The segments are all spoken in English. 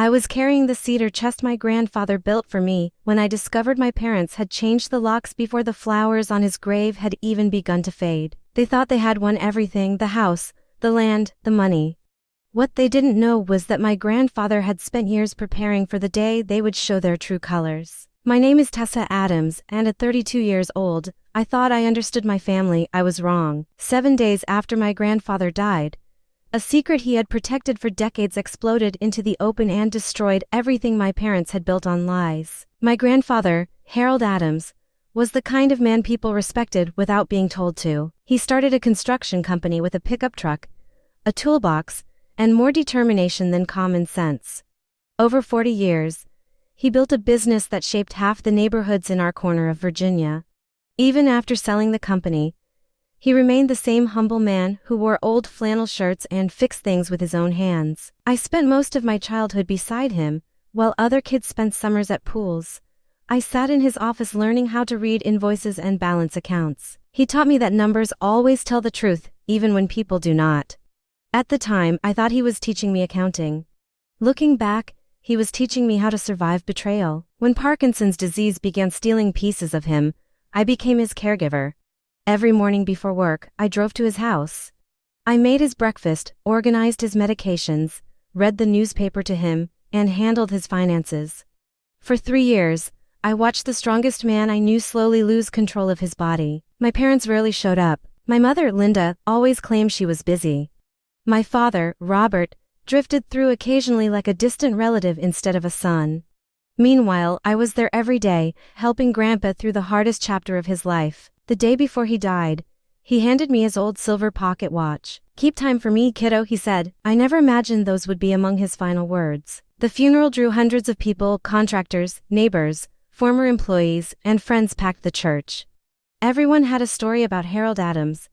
I was carrying the cedar chest my grandfather built for me when I discovered my parents had changed the locks before the flowers on his grave had even begun to fade. They thought they had won everything: the house, the land, the money. What they didn't know was that my grandfather had spent years preparing for the day they would show their true colors. My name is Tessa Adams, and at 32 years old, I thought I understood my family. I was wrong. 7 days after my grandfather died, a secret he had protected for decades exploded into the open and destroyed everything my parents had built on lies. My grandfather, Harold Adams, was the kind of man people respected without being told to. He started a construction company with a pickup truck, a toolbox, and more determination than common sense. Over 40 years, he built a business that shaped half the neighborhoods in our corner of Virginia. Even after selling the company, he remained the same humble man who wore old flannel shirts and fixed things with his own hands. I spent most of my childhood beside him, while other kids spent summers at pools. I sat in his office learning how to read invoices and balance accounts. He taught me that numbers always tell the truth, even when people do not. At the time, I thought he was teaching me accounting. Looking back, he was teaching me how to survive betrayal. When Parkinson's disease began stealing pieces of him, I became his caregiver. Every morning before work, I drove to his house. I made his breakfast, organized his medications, read the newspaper to him, and handled his finances. For 3 years, I watched the strongest man I knew slowly lose control of his body. My parents rarely showed up. My mother, Linda, always claimed she was busy. My father, Robert, drifted through occasionally like a distant relative instead of a son. Meanwhile, I was there every day, helping Grandpa through the hardest chapter of his life. The day before he died, he handed me his old silver pocket watch. "Keep time for me, kiddo," he said. I never imagined those would be among his final words. The funeral drew hundreds of people: contractors, neighbors, former employees, and friends packed the church. Everyone had a story about Harold Adams.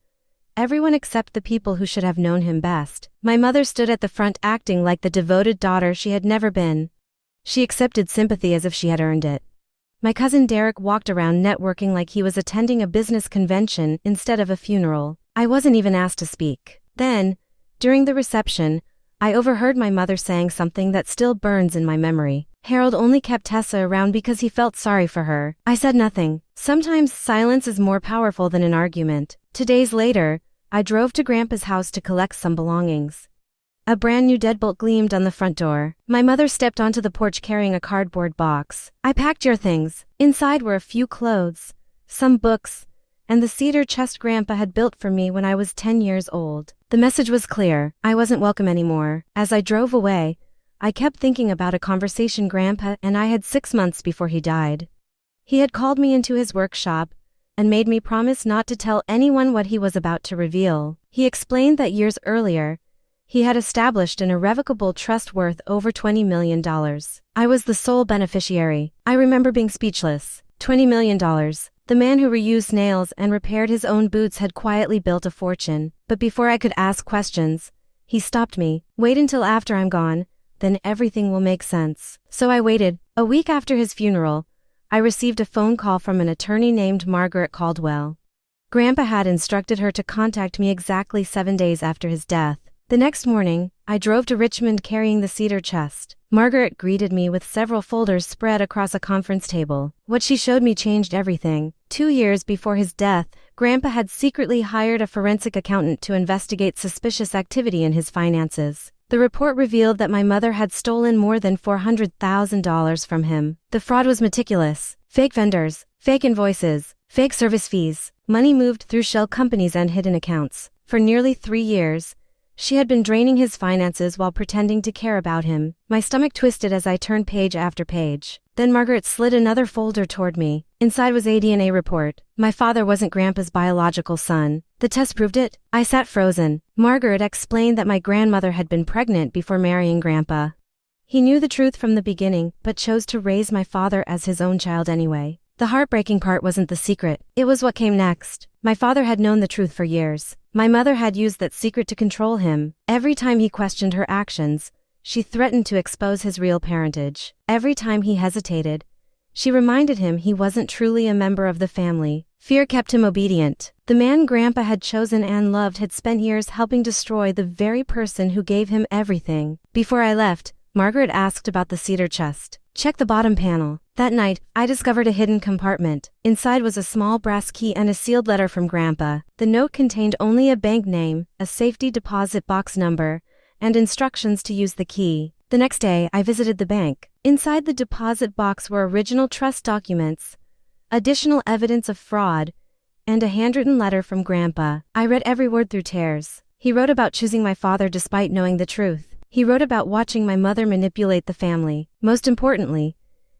Everyone except the people who should have known him best. My mother stood at the front acting like the devoted daughter she had never been. She accepted sympathy as if she had earned it. My cousin Derek walked around networking like he was attending a business convention instead of a funeral. I wasn't even asked to speak. Then, during the reception, I overheard my mother saying something that still burns in my memory. Harold only kept Tessa around because he felt sorry for her. I said nothing. Sometimes silence is more powerful than an argument. 2 days later, I drove to Grandpa's house to collect some belongings. A brand new deadbolt gleamed on the front door. My mother stepped onto the porch carrying a cardboard box. "I packed your things." Inside were a few clothes, some books, and the cedar chest Grandpa had built for me when I was 10 years old. The message was clear: I wasn't welcome anymore. As I drove away, I kept thinking about a conversation Grandpa and I had 6 months before he died. He had called me into his workshop and made me promise not to tell anyone what he was about to reveal. He explained that years earlier, he had established an irrevocable trust worth over $20 million. I was the sole beneficiary. I remember being speechless. $20 million. The man who reused nails and repaired his own boots had quietly built a fortune. But before I could ask questions, he stopped me. "Wait until after I'm gone, then everything will make sense." So I waited. A week after his funeral, I received a phone call from an attorney named Margaret Caldwell. Grandpa had instructed her to contact me exactly 7 days after his death. The next morning, I drove to Richmond carrying the cedar chest. Margaret greeted me with several folders spread across a conference table. What she showed me changed everything. 2 years before his death, Grandpa had secretly hired a forensic accountant to investigate suspicious activity in his finances. The report revealed that my mother had stolen more than $400,000 from him. The fraud was meticulous. Fake vendors, fake invoices, fake service fees. Money moved through shell companies and hidden accounts. For nearly 3 years, she had been draining his finances while pretending to care about him. My stomach twisted as I turned page after page. Then Margaret slid another folder toward me. Inside was a DNA report. My father wasn't Grandpa's biological son. The test proved it. I sat frozen. Margaret explained that my grandmother had been pregnant before marrying Grandpa. He knew the truth from the beginning, but chose to raise my father as his own child anyway. The heartbreaking part wasn't the secret. It was what came next. My father had known the truth for years. My mother had used that secret to control him. Every time he questioned her actions, she threatened to expose his real parentage. Every time he hesitated, she reminded him he wasn't truly a member of the family. Fear kept him obedient. The man Grandpa had chosen and loved had spent years helping destroy the very person who gave him everything. Before I left, Margaret asked about the cedar chest. Check the bottom panel. That night, I discovered a hidden compartment. Inside was a small brass key and a sealed letter from Grandpa. The note contained only a bank name, a safety deposit box number, and instructions to use the key. The next day, I visited the bank. Inside the deposit box were original trust documents, additional evidence of fraud, and a handwritten letter from Grandpa. I read every word through tears. He wrote about choosing my father despite knowing the truth. He wrote about watching my mother manipulate the family. Most importantly,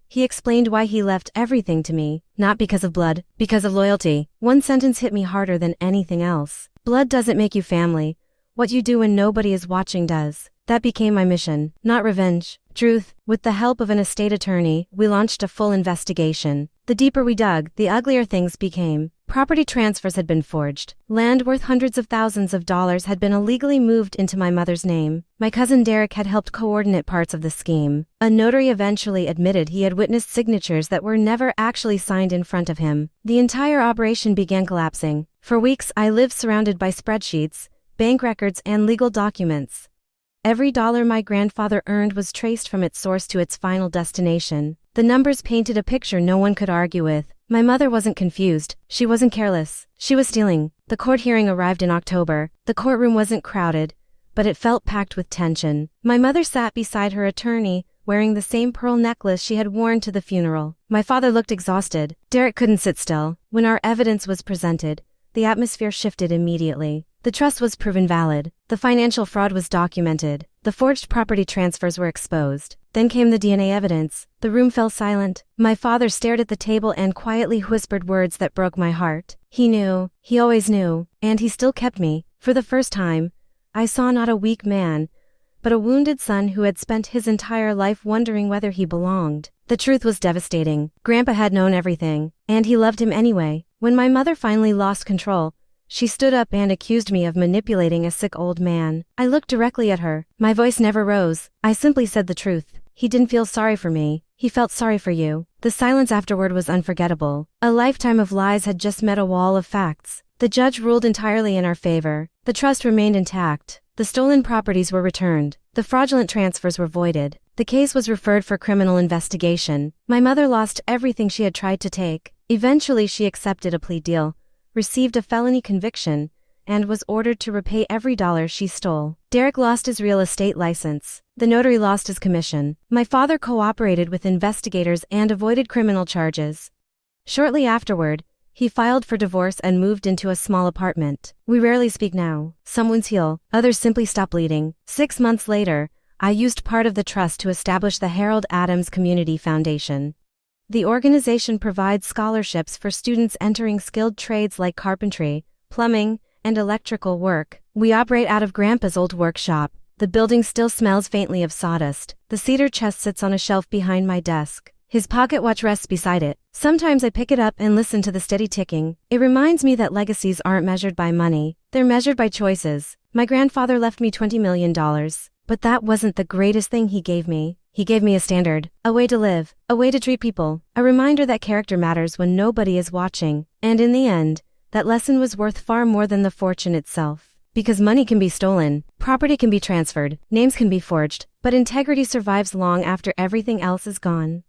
he explained why he left everything to me, not because of blood, because of loyalty. One sentence hit me harder than anything else. Blood doesn't make you family. What you do when nobody is watching does. That became my mission, not revenge. Truth. With the help of an estate attorney, we launched a full investigation. The deeper we dug, the uglier things became. Property transfers had been forged. Land worth hundreds of thousands of dollars had been illegally moved into my mother's name. My cousin Derek had helped coordinate parts of the scheme. A notary eventually admitted he had witnessed signatures that were never actually signed in front of him. The entire operation began collapsing. For weeks, I lived surrounded by spreadsheets, bank records, and legal documents. Every dollar my grandfather earned was traced from its source to its final destination. The numbers painted a picture no one could argue with. My mother wasn't confused. She wasn't careless. She was stealing. The court hearing arrived in October. The courtroom wasn't crowded, but it felt packed with tension. My mother sat beside her attorney, wearing the same pearl necklace she had worn to the funeral. My father looked exhausted. Derek couldn't sit still. When our evidence was presented, the atmosphere shifted immediately. The trust was proven valid. The financial fraud was documented. The forged property transfers were exposed. Then came the DNA evidence. The room fell silent. My father stared at the table and quietly whispered words that broke my heart. He knew. He always knew. And he still kept me. For the first time, I saw not a weak man, but a wounded son who had spent his entire life wondering whether he belonged. The truth was devastating. Grandpa had known everything, and he loved him anyway. When my mother finally lost control, she stood up and accused me of manipulating a sick old man. I looked directly at her. My voice never rose. I simply said the truth. He didn't feel sorry for me. He felt sorry for you. The silence afterward was unforgettable. A lifetime of lies had just met a wall of facts. The judge ruled entirely in our favor. The trust remained intact. The stolen properties were returned. The fraudulent transfers were voided. The case was referred for criminal investigation. My mother lost everything she had tried to take. Eventually she accepted a plea deal, received a felony conviction, and was ordered to repay every dollar she stole. Derek lost his real estate license. The notary lost his commission. My father cooperated with investigators and avoided criminal charges. Shortly afterward, he filed for divorce and moved into a small apartment. We rarely speak now. Some wounds heal, others simply stop bleeding. 6 months later, I used part of the trust to establish the Harold Adams Community Foundation. The organization provides scholarships for students entering skilled trades like carpentry, plumbing, and electrical work. We operate out of Grandpa's old workshop. The building still smells faintly of sawdust. The cedar chest sits on a shelf behind my desk. His pocket watch rests beside it. Sometimes I pick it up and listen to the steady ticking. It reminds me that legacies aren't measured by money. They're measured by choices. My grandfather left me $20 million. But that wasn't the greatest thing he gave me. He gave me a standard, a way to live, a way to treat people, a reminder that character matters when nobody is watching. And in the end, that lesson was worth far more than the fortune itself. Because money can be stolen, property can be transferred, names can be forged, but integrity survives long after everything else is gone.